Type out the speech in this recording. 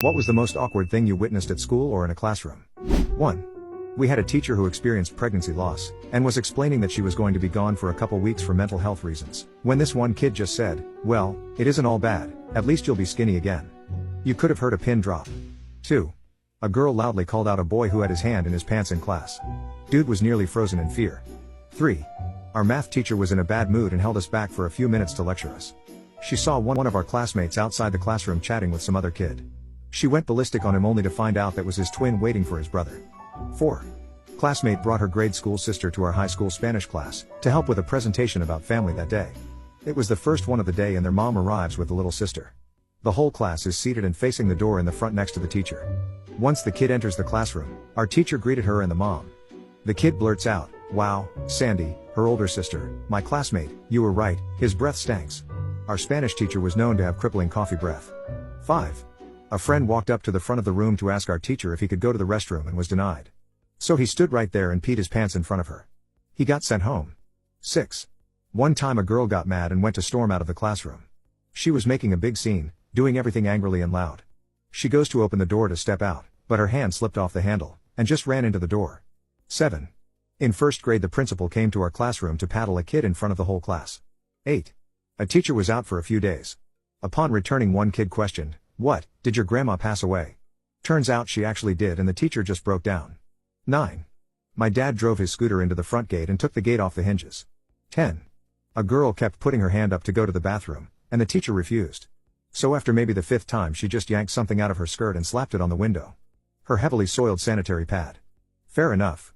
What was the most awkward thing you witnessed at school or in a classroom? 1. We had a teacher who experienced pregnancy loss, and was explaining that she was going to be gone for a couple weeks for mental health reasons, when this one kid just said, "Well, it isn't all bad, at least you'll be skinny again." You could have heard a pin drop. 2. A girl loudly called out a boy who had his hand in his pants in class. Dude was nearly frozen in fear. 3. Our math teacher was in a bad mood and held us back for a few minutes to lecture us. She saw one of our classmates outside the classroom chatting with some other kid. She went ballistic on him only to find out that was his twin waiting for his brother. 4. Classmate brought her grade school sister to our high school Spanish class, to help with a presentation about family that day. It was the first one of the day and their mom arrives with the little sister. The whole class is seated and facing the door in the front next to the teacher. Once the kid enters the classroom, our teacher greeted her and the mom. The kid blurts out, "Wow, Sandy," her older sister, "my classmate, you were right, his breath stanks." Our Spanish teacher was known to have crippling coffee breath. 5. A friend walked up to the front of the room to ask our teacher if he could go to the restroom and was denied. So he stood right there and peed his pants in front of her. He got sent home. 6. One time a girl got mad and went to storm out of the classroom. She was making a big scene, doing everything angrily and loud. She goes to open the door to step out, but her hand slipped off the handle, and just ran into the door. 7. In first grade the principal came to our classroom to paddle a kid in front of the whole class. 8. A teacher was out for a few days. Upon returning one kid questioned, "What, did your grandma pass away?" Turns out she actually did and the teacher just broke down. 9. My dad drove his scooter into the front gate and took the gate off the hinges. 10. A girl kept putting her hand up to go to the bathroom, and the teacher refused. So after maybe the 5th time she just yanked something out of her skirt and slapped it on the window. Her heavily soiled sanitary pad. Fair enough.